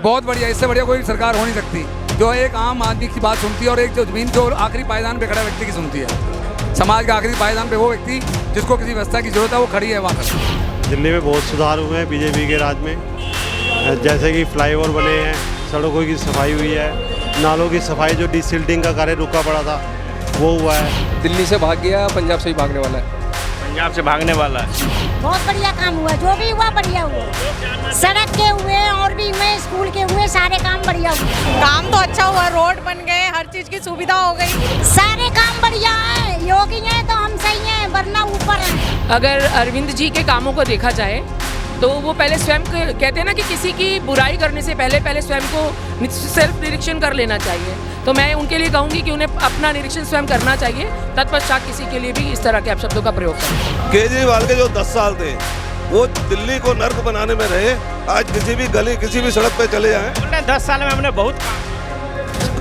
बहुत बढ़िया, इससे बढ़िया कोई सरकार हो नहीं सकती जो एक आम आदमी की बात सुनती है और एक जो जमीन जो आखिरी पायदान पे खड़ा व्यक्ति की सुनती है। समाज के आखिरी पायदान पे वो व्यक्ति जिसको किसी व्यवस्था की जरूरत है वो खड़ी है वहाँ खड़ी। दिल्ली में बहुत सुधार हुए हैं बीजेपी के राज में, जैसे कि फ्लाईओवर बने हैं, सड़कों की सफाई हुई है, नालों की सफाई, जो डिसिल्टिंग का कार्य रुका पड़ा था वो हुआ है। दिल्ली से भाग गया, पंजाब से ही भागने वाला है। पंजाब से भागने वाला है। बहुत बढ़िया काम हुआ, जो भी हुआ बढ़िया हुआ। सड़क के हुए और भी हुए, स्कूल के हुए, सारे काम बढ़िया हुए। काम तो अच्छा हुआ, रोड बन गए, हर चीज की सुविधा हो गई, सारे काम बढ़िया है। योगी है तो हम सही हैं, वरना ऊपर हैं। अगर अरविंद जी के कामों को देखा जाए तो वो पहले स्वयं कहते हैं ना कि किसी की बुराई करने से पहले स्वयं को सेल्फ निरीक्षण कर लेना चाहिए। तो मैं उनके लिए कहूँगी कि उन्हें अपना निरीक्षण स्वयं करना चाहिए, तत्पश्चात किसी के लिए भी इस तरह के अपशब्दों का प्रयोग करें। केजरीवाल के जो 10 साल थे वो दिल्ली को नर्क बनाने में रहे। आज किसी भी गली किसी भी सड़क पे चले जाएं, 10 साल में हमने बहुत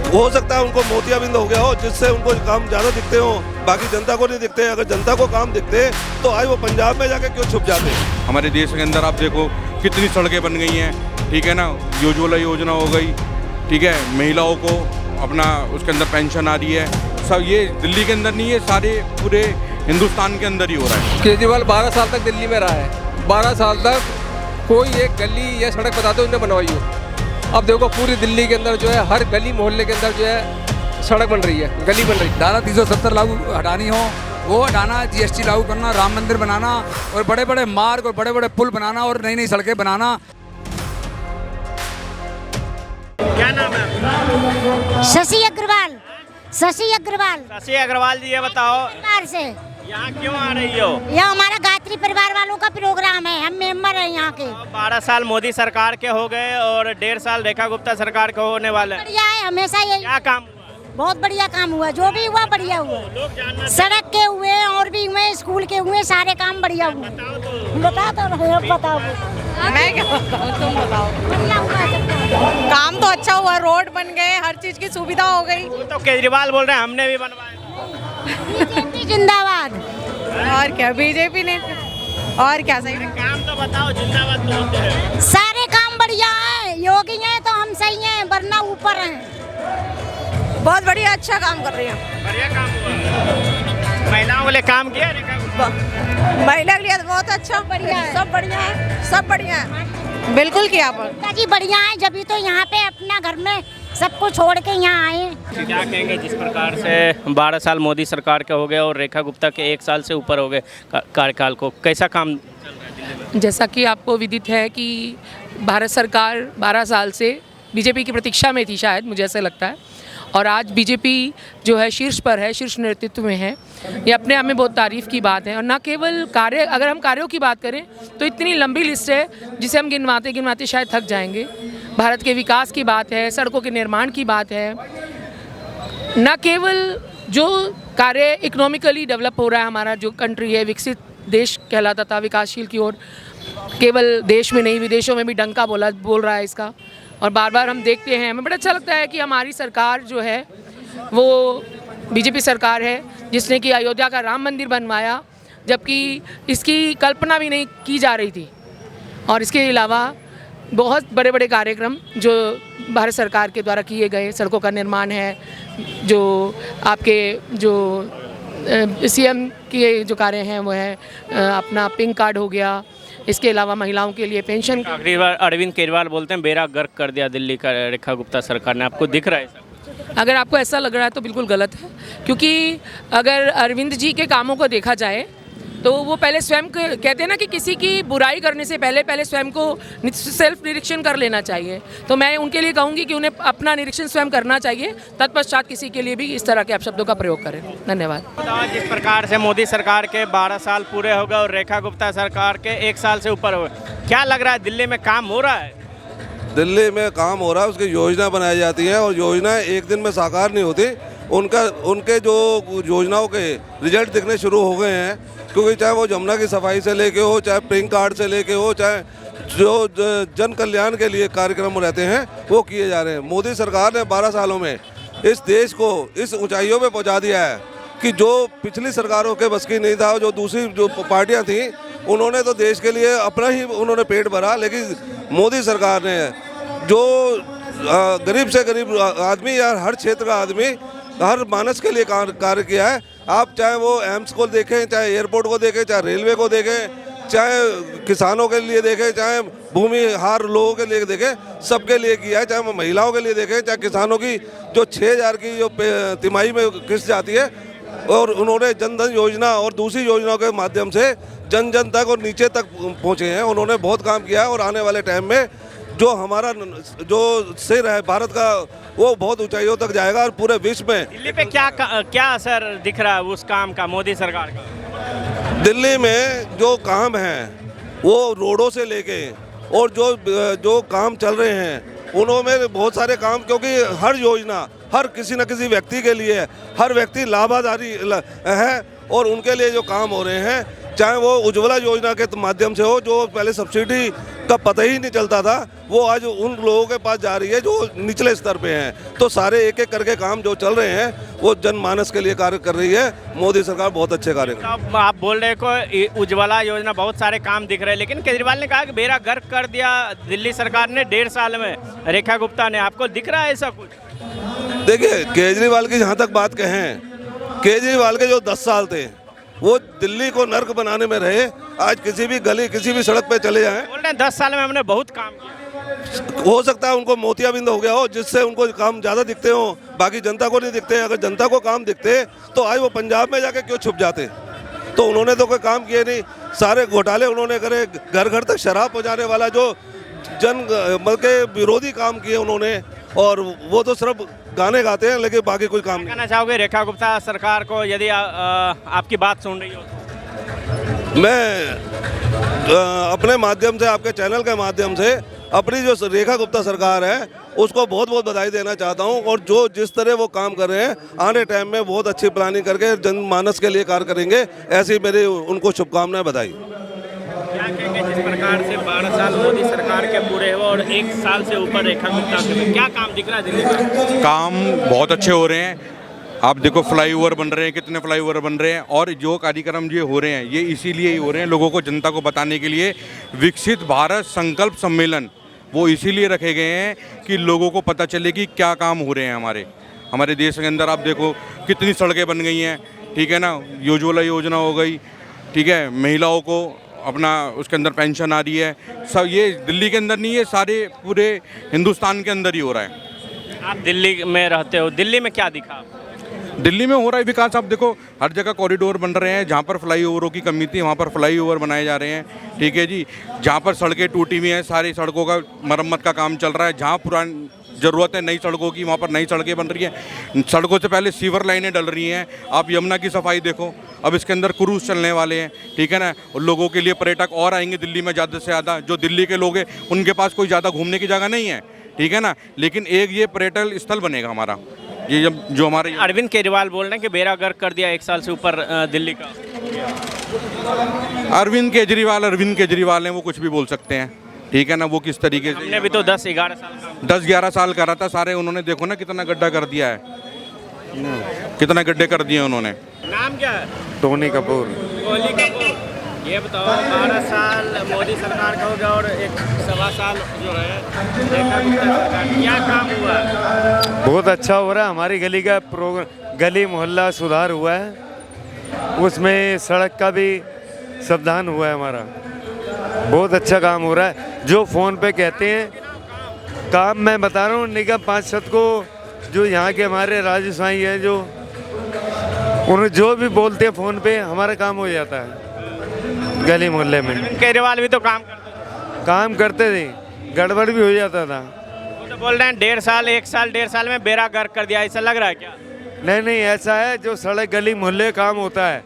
हो सकता है उनको मोतियाबिंद हो गया हो जिससे उनको काम ज्यादा दिखते हो, बाकी जनता को नहीं दिखते। अगर जनता को काम दिखते तो आज वो पंजाब में जाके क्यों छुप जाते। हमारे देश के अंदर आप देखो कितनी सड़कें बन गई हैं, ठीक है ना, उज्ज्वला योजना हो गई, ठीक है, महिलाओं को अपना उसके अंदर पेंशन आ रही है। सब ये दिल्ली के अंदर नहीं है, सारे पूरे हिंदुस्तान के अंदर ही हो रहा है। केजरीवाल 12 साल तक दिल्ली में रहा है, 12 साल तक कोई एक गली या सड़क बता दो उन्हें बनवाई हो। अब देखो पूरी दिल्ली के अंदर जो है, हर गली मोहल्ले के अंदर जो है सड़क बन रही है, गली बन रही है। धारा 370 लागू हटानी हो वो हटाना, GST लागू करना, राम मंदिर बनाना और बड़े बड़े मार्ग और बड़े बड़े पुल बनाना और नई नई सड़कें बनाना। क्या नाम है? शशि अग्रवाल। शशि अग्रवाल। शशि अग्रवाल जी, ये बताओ परिवार से यहाँ क्यों आ रही हो? यह हमारा गायत्री परिवार वालों का प्रोग्राम है, हम मेंबर हैं यहाँ के। 12 साल मोदी सरकार के हो गए और 1.5 साल रेखा गुप्ता सरकार के होने वाले हैं। बढ़िया है, हमेशा यही। क्या काम? बहुत बढ़िया काम हुआ, जो भी हुआ बढ़िया हुआ। सड़क के हुए और भी हुए, स्कूल के हुए, सारे काम बढ़िया हुए। बता तो बताओ। मैं क्या बताऊँ, तुम बताओ। बढ़िया हुआ सब काम तो अच्छा हुआ, रोड बन गए, हर चीज की सुविधा हो गई। तो केजरीवाल बोल रहे हैं हमने भी बनवाए। बीजेपी जिंदाबाद। और क्या बीजेपी ने, और क्या सही। काम तो बताओ, जिंदाबाद बोलते हैं। सारे काम बढ़िया है, योगी है तो हम सही हैं, वरना ऊपर हैं। बहुत बढ़िया, अच्छा काम कर रही हैं। बढ़िया काम हुआ। महिलाओं के लिए काम किया रेखा गुप्ता? महिला के लिए बहुत अच्छा, बढ़िया है, सब बढ़िया है, सब बढ़िया है, बिल्कुल किया पर जी बढ़िया है, जब तो यहाँ पे अपना घर में सबको छोड़ के यहाँ आए। क्या कहेंगे जिस प्रकार से 12 साल मोदी सरकार के हो गए और रेखा गुप्ता के 1 साल से ऊपर हो गए कार्यकाल को, कैसा काम चल रहा है दिल्ली में? जैसा कि आपको विदित है कि भारत सरकार 12 साल से बीजेपी की प्रतीक्षा में थी शायद, मुझे ऐसा लगता है, और आज बीजेपी जो है शीर्ष पर है, शीर्ष नेतृत्व में है। ये अपने आप में बहुत तारीफ़ की बात है। और न केवल कार्य, अगर हम कार्यों की बात करें तो इतनी लंबी लिस्ट है जिसे हम गिनवाते गिनवाते शायद थक जाएंगे। भारत के विकास की बात है, सड़कों के निर्माण की बात है, न केवल जो कार्य इकोनॉमिकली डेवलप हो रहा है, हमारा जो कंट्री है विकसित देश कहलाता था, विकासशील की ओर, केवल देश में नहीं विदेशों में भी डंका बोल रहा है इसका। और बार बार हम देखते हैं, हमें बड़ा अच्छा लगता है कि हमारी सरकार जो है वो बीजेपी सरकार है जिसने कि अयोध्या का राम मंदिर बनवाया, जबकि इसकी कल्पना भी नहीं की जा रही थी। और इसके अलावा बहुत बड़े बड़े कार्यक्रम जो भारत सरकार के द्वारा किए गए, सड़कों का निर्माण है, जो आपके जो CM के जो कार्य हैं वो है अपना पिंक कार्ड हो गया, इसके अलावा महिलाओं के लिए पेंशन। आखिरी बार अरविंद केजरीवाल बोलते हैं बेड़ा गर्क कर दिया दिल्ली का रेखा गुप्ता सरकार ने, आपको दिख रहा है ऐसा? अगर आपको ऐसा लग रहा है तो बिल्कुल गलत है, क्योंकि अगर अरविंद जी के कामों को देखा जाए तो वो पहले स्वयं कहते हैं ना कि किसी की बुराई करने से पहले स्वयं को सेल्फ निरीक्षण कर लेना चाहिए। तो मैं उनके लिए कहूँगी कि उन्हें अपना निरीक्षण स्वयं करना चाहिए, तत्पश्चात किसी के लिए भी इस तरह के अपशब्दों का प्रयोग करें। धन्यवाद। जिस प्रकार से मोदी सरकार के 12 साल पूरे हो गए और रेखा गुप्ता सरकार के 1 साल से ऊपर हो गए, क्या लग रहा है दिल्ली में काम हो रहा है? दिल्ली में काम हो रहा है, उसकी योजना बनाई जाती है और योजनाएं एक दिन में साकार नहीं होती। उनके जो योजनाओं के रिजल्ट दिखने शुरू हो गए हैं, क्योंकि चाहे वो जमुना की सफाई से लेके हो, चाहे पिंक कार्ड से लेके हो, चाहे जो जन कल्याण के लिए कार्यक्रम रहते हैं वो किए जा रहे हैं। मोदी सरकार ने 12 सालों में इस देश को इस ऊंचाइयों पे पहुंचा दिया है कि जो पिछली सरकारों के बस की नहीं था। जो दूसरी जो पार्टियां थी उन्होंने तो देश के लिए अपना ही उन्होंने पेट भरा, लेकिन मोदी सरकार ने जो गरीब से गरीब आदमी या हर क्षेत्र का आदमी हर मानस के लिए कार्य किया है। आप चाहे वो एम्स को देखें, चाहे एयरपोर्ट को देखें, चाहे रेलवे को देखें, चाहे किसानों के लिए देखें, चाहे भूमिहार लोगों के लिए देखें, सबके लिए किया है। चाहे वो महिलाओं के लिए देखें, चाहे किसानों की जो 6,000 की जो तिमाही में किस्त जाती है, और उन्होंने जन धन योजना और दूसरी योजनाओं के माध्यम से जन जन तक और नीचे तक पहुँचे हैं। उन्होंने बहुत काम किया है और आने वाले टाइम में जो हमारा जो सिर है भारत का, वो बहुत ऊंचाइयों तक जाएगा और पूरे विश्व में। दिल्ली पे क्या असर दिख रहा है उस काम का, मोदी सरकार का? दिल्ली में जो काम है वो रोडों से लेके और जो काम चल रहे हैं उन्होंने बहुत सारे काम, क्योंकि हर योजना हर किसी न किसी व्यक्ति के लिए है, हर व्यक्ति लाभाधारी है और उनके लिए जो काम हो रहे हैं, चाहे वो उज्ज्वला योजना के माध्यम से हो, जो पहले सब्सिडी का पता ही नहीं चलता था, वो आज उन लोगों के पास जा रही है जो निचले स्तर पे हैं। तो सारे एक एक करके काम जो चल रहे हैं वो जनमानस के लिए कार्य कर रही है। मोदी सरकार बहुत अच्छे कार्य कर रही है। आप बोल रहे को उज्ज्वला योजना बहुत सारे काम दिख रहे हैं, लेकिन केजरीवाल ने कहा कि बेड़ा गर्क कर दिया दिल्ली सरकार ने 1.5 साल में। रेखा गुप्ता ने, आपको दिख रहा है ऐसा कुछ? देखिए, केजरीवाल की जहाँ तक बात कहें, केजरीवाल के जो 10 साल थे वो दिल्ली को नर्क बनाने में रहे। आज किसी भी गली, किसी भी सड़क पे चले जाएं, बोल रहे हैं 10 साल में हमने बहुत काम किया। हो सकता है उनको मोतियाबिंद हो गया हो, जिससे उनको काम ज़्यादा दिखते हो, बाकी जनता को नहीं दिखते। अगर जनता को काम दिखते तो आज वो पंजाब में जाके क्यों छुप जाते? तो उन्होंने तो कोई काम किए नहीं, सारे घोटाले उन्होंने करे। घर घर तक शराब पहुँचाने वाला जो मतलब के विरोधी काम किए उन्होंने, और वो तो सिर्फ गाने गाते हैं, लेकिन बाकी कोई काम नहीं। कहना चाहोगे रेखा गुप्ता सरकार को, यदि आपकी बात सुन रही हो? मैं अपने माध्यम से, आपके चैनल के माध्यम से अपनी जो रेखा गुप्ता सरकार है उसको बहुत बहुत बधाई देना चाहता हूं, और जो जिस तरह वो काम कर रहे हैं आने टाइम में बहुत अच्छी प्लानिंग करके जनमानस के लिए कार्य करेंगे, ऐसी मेरी उनको शुभकामनाएं, बधाई। क्या कहेंगे जिस प्रकार से 12 साल मोदी सरकार के पूरे हुए और 1 साल से ऊपर रेखा गुप्ता के, क्या काम दिख रहा है दिल्ली में? काम बहुत अच्छे हो रहे हैं। आप देखो फ्लाईओवर बन रहे हैं, कितने फ्लाईओवर बन रहे हैं, और जो कार्यक्रम ये हो रहे हैं ये इसीलिए ही हो रहे हैं, लोगों को, जनता को बताने के लिए। विकसित भारत संकल्प सम्मेलन वो इसीलिए रखे गए हैं कि लोगों को पता चले कि क्या काम हो रहे हैं हमारे देश के अंदर। आप देखो कितनी सड़कें बन गई हैं, ठीक है ना, उज्ज्वला योजना हो गई, ठीक है, महिलाओं को अपना उसके अंदर पेंशन आ रही है। सब ये दिल्ली के अंदर नहीं है, सारे पूरे हिंदुस्तान के अंदर ही हो रहा है। आप दिल्ली में रहते हो, दिल्ली में क्या दिखा? दिल्ली में हो रहा है विकास। आप देखो हर जगह कॉरिडोर बन रहे हैं, जहाँ पर फ्लाईओवरों की कमी थी वहाँ पर फ्लाईओवर बनाए जा रहे हैं, ठीक है जी। जहाँ पर सड़कें टूटी हुई हैं, सारी सड़कों का मरम्मत का काम चल रहा है। जहाँ पुरानी ज़रूरत है नई सड़कों की, वहाँ पर नई सड़कें बन रही हैं। सड़कों से पहले सीवर लाइनें डल रही हैं। आप यमुना की सफाई देखो, अब इसके अंदर क्रूज़ चलने वाले हैं, ठीक है ना। और लोगों के लिए पर्यटक और आएंगे दिल्ली में ज़्यादा से ज़्यादा। जो दिल्ली के लोग हैं उनके पास कोई ज़्यादा घूमने की जगह नहीं है, ठीक है ना, लेकिन एक ये पर्यटन स्थल बनेगा हमारा। ये जब जो हमारे अरविंद केजरीवाल बोल रहे हैं कि बेड़ा गर्क कर दिया 1 साल से ऊपर दिल्ली का। अरविंद केजरीवाल हैं, वो कुछ भी बोल सकते हैं, ठीक है ना। वो किस तरीके से, हमने भी तो 10-11 साल करा था सारे। उन्होंने देखो ना कितना गड्ढा कर दिया है, कितना गड्ढे कर दिए उन्होंने। नाम क्या है? टोनी कपूर। टोनी कपूर। ये बताओ 12 साल मोदी सरकार का हो गया और 1.25 साल जो है रेखा गुप्ता सरकार, क्या काम हुआ है? बहुत अच्छा हो रहा है। हमारी गली का गली मोहल्ला सुधार हुआ है, उसमें सड़क का भी सावधान हुआ है हमारा। बहुत अच्छा काम हो रहा है। जो फ़ोन पे कहते हैं काम, मैं बता रहा हूँ, निगम पार्षद को, जो यहाँ के हमारे राजस्वाई हैं, जो उन्हें जो भी बोलते हैं फ़ोन पे, हमारा काम हो जाता है गली मोहल्ले में। केजरीवाल भी तो काम करते थे, गड़बड़ भी हो जाता था। वो तो बोल रहे हैं 1.5 साल 1.5 साल में बेड़ा गर्क कर दिया, ऐसा लग रहा है क्या? नहीं, ऐसा है, जो सड़क गली मोहल्ले काम होता है,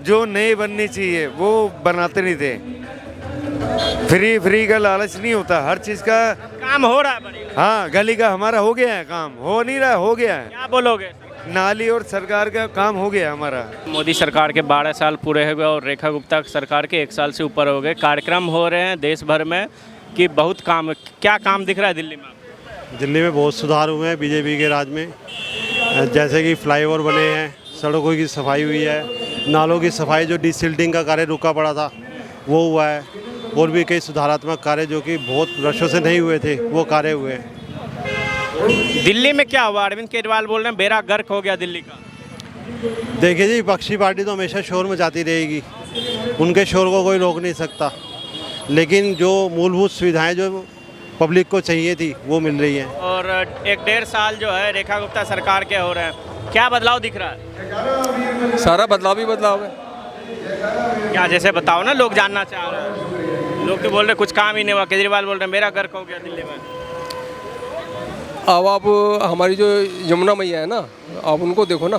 जो नई बननी चाहिए वो बनाते नहीं थे। फ्री का लालच नहीं होता, हर चीज़ का काम हो रहा है। हाँ, गली का हमारा हो गया है काम, हो नहीं रहा, हो गया है। क्या बोलोगे? नाली और सरकार का काम हो गया हमारा। मोदी सरकार के 12 साल पूरे हो गए और रेखा गुप्ता सरकार के 1 साल से ऊपर हो गए। कार्यक्रम हो रहे हैं देश भर में कि बहुत काम, क्या काम दिख रहा है दिल्ली में? दिल्ली में बहुत सुधार हुए हैं बीजेपी के राज में, जैसे कि फ्लाईओवर बने हैं, सड़कों की सफाई हुई है, नालों की सफाई, जो डिसिल्टिंग का कार्य रुका पड़ा था वो हुआ है, और भी कई सुधारात्मक कार्य जो कि बहुत वर्षों से नहीं हुए थे वो कार्य हुए हैं। दिल्ली में क्या हुआ? अरविंद केजरीवाल बोल रहे हैं बेड़ा गर्क हो गया दिल्ली का। देखिए जी, विपक्षी पार्टी तो हमेशा शोर मचाती रहेगी, उनके शोर को कोई रोक नहीं सकता, लेकिन जो मूलभूत सुविधाएं जो पब्लिक को चाहिए थी वो मिल रही हैं। और 1.5 साल जो है रेखा गुप्ता सरकार के हो रहे हैं, क्या बदलाव दिख रहा है? सारा बदलाव ही बदलाव है। क्या जैसे बताओ ना, लोग जानना चाह रहे हैं। लोग तो बोल रहे कुछ काम ही नहीं हुआ, केजरीवाल बोल रहे हैं मेरा गर्क हो गया दिल्ली में। अब आप हमारी जो यमुना मैया है ना, आप उनको देखो ना,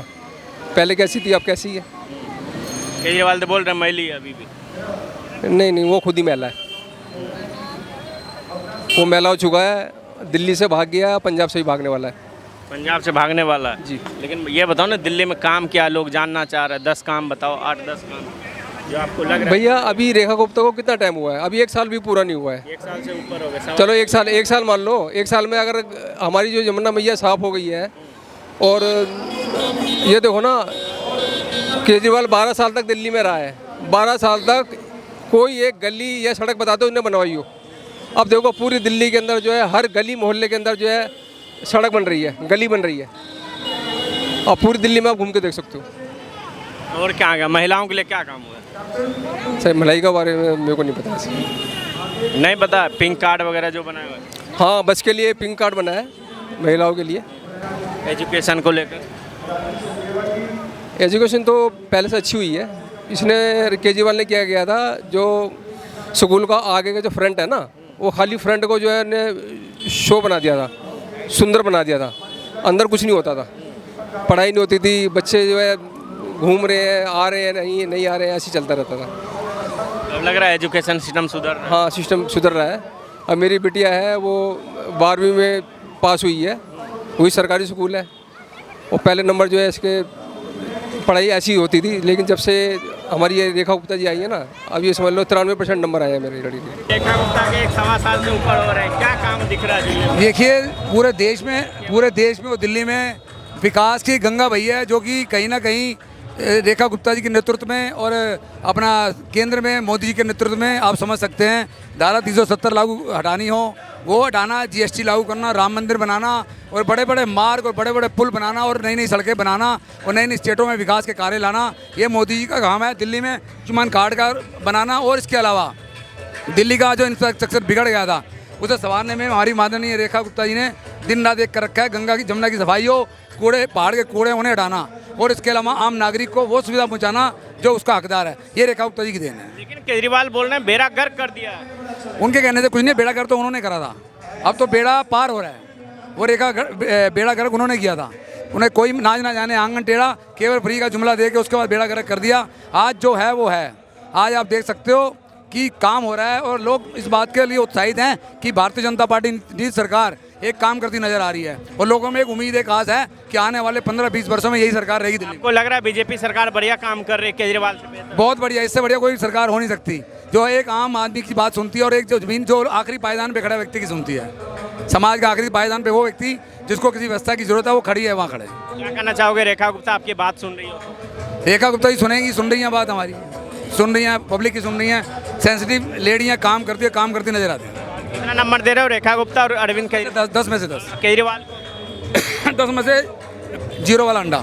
पहले कैसी थी अब कैसी है। केजरीवाल तो बोल रहे हैं मैली है अभी भी। नहीं, वो खुद ही मैला है। वो मैला हो चुका है, दिल्ली से भाग गया, पंजाब से ही भागने वाला है। पंजाब से भागने वाला है जी। लेकिन ये बताओ ना, दिल्ली में काम क्या, लोग जानना चाह रहे हैं। 10 काम बताओ, 8-10 काम जो आपको लग रहा है। भैया अभी रेखा गुप्ता को कितना टाइम हुआ है? अभी 1 साल भी पूरा नहीं हुआ है। 1 साल से ऊपर हो गया। चलो 1 साल मान लो। 1 साल में अगर हमारी जो यमुना मैया साफ हो गई है, और ये देखो ना, केजरीवाल 12 साल तक दिल्ली में रहा है, 12 साल तक कोई एक गली या सड़क बता दो उन्हें बनवाई हो। अब देखो पूरी दिल्ली के अंदर जो है, हर गली मोहल्ले के अंदर जो है सड़क बन रही है, गली बन रही है। अब पूरी दिल्ली में आप घूम के देख सकते हो। और क्या गया, महिलाओं के लिए क्या काम हुआ? सर मलाई के बारे में मेरे को नहीं पता ऐसे। नहीं पता। पिंक कार्ड वगैरह जो बनाए हुए? हाँ, बस के लिए पिंक कार्ड बना है महिलाओं के लिए। एजुकेशन को लेकर? एजुकेशन तो पहले से अच्छी हुई है। इसने केजरीवाल ने क्या किया था, जो स्कूल का आगे का जो फ्रंट है ना, वो खाली फ्रंट को जो है ने शो बना दिया था, सुंदर बना दिया था। अंदर कुछ नहीं होता था, पढ़ाई नहीं होती थी, बच्चे जो है घूम रहे हैं, आ रहे हैं, नहीं आ रहे हैं, ऐसे ही चलता रहता था। अब लग रहा है एजुकेशन सिस्टम सुधर रहा है। हाँ, सिस्टम सुधर रहा है। अब मेरी बिटिया है वो 12वीं में पास हुई है, वही सरकारी स्कूल है। और पहले नंबर जो है इसके पढ़ाई ऐसी होती थी, लेकिन जब से हमारी ये रेखा गुप्ता जी आई है ना, अब ये समझ लो 93% नंबर आया है मेरी लड़की के। रेखा गुप्ता के 1.25 साल से ऊपर हो रहे हैं, क्या काम दिख रहा है दिल्ली में? देखिए, पूरे देश में और दिल्ली में विकास की गंगा बही है, जो कि कहीं ना कहीं रेखा गुप्ता जी के नेतृत्व में और अपना केंद्र में मोदी जी के नेतृत्व में आप समझ सकते हैं। धारा 370 लागू हटानी हो, वो हटाना, GST लागू करना, राम मंदिर बनाना, और बड़े बड़े मार्ग और बड़े बड़े पुल बनाना, और नई नई सड़कें बनाना, और नई नई स्टेटों में विकास के कार्य लाना, ये मोदी जी का काम है। दिल्ली में आयुष्मान कार्ड का बनाना, और इसके अलावा दिल्ली का जो इंफ्रास्ट्रक्चर बिगड़ गया था उसे संवारने में हमारी माननीय रेखा गुप्ता जी ने दिन रात एक कर रखा है। गंगा की, जमुना की सफाई हो, कूड़े, पहाड़ के कूड़े उन्हें हटाना, और इसके अलावा आम नागरिक को वो सुविधा पहुंचाना जो उसका हकदार है। ये रेखा गुप्ता जी की देन है। लेकिन केजरीवाल बोल रहे हैं बेड़ा गर्क कर दिया है। उनके कहने से कुछ नहीं, बेड़ा गर्क तो उन्होंने करा था, अब तो बेड़ा पार हो रहा है। वो बेड़ा गर्क उन्होंने किया था। उन्हें कोई नाच ना जाने आंगन टेढ़ा, केवल फ्री का जुमला दे के उसके बाद बेड़ा गर्क कर दिया। आज जो है वो है। आज आप देख सकते हो कि काम हो रहा है, और लोग इस बात के लिए उत्साहित हैं कि भारतीय जनता पार्टी की सरकार एक काम करती नजर आ रही है, और लोगों में एक उम्मीद, एक आस है कि आने वाले 15-20 वर्षों में यही सरकार रहेगी दिल्ली में। आपको लग रहा है बीजेपी सरकार बढ़िया काम कर रही है केजरीवाल से बेहतर? बहुत बढ़िया, इससे बढ़िया कोई सरकार हो नहीं सकती, जो एक आम आदमी की बात सुनती है, और एक जो जमीन जो आखिरी पायदान पे खड़ा व्यक्ति की सुनती है। समाज के आखिरी पायदान पे वो व्यक्ति जिसको किसी व्यवस्था की जरूरत है, वो खड़ी है, वहाँ खड़े। क्या कहना चाहोगे? रेखा गुप्ता आपकी बात सुन रही हो? रेखा गुप्ता जी सुनेंगी, सुन रही हैं बात हमारी, सुन रही हैं, पब्लिक की सुन रही हैं। सेंसिटिव लेडियाँ काम करती नजर आती हैं। कितना नंबर दे रहे हो रेखा गुप्ता और अरविंद केजरीवाल? 10 में से 10। केजरीवाल 10 में से 0 वाला अंडा।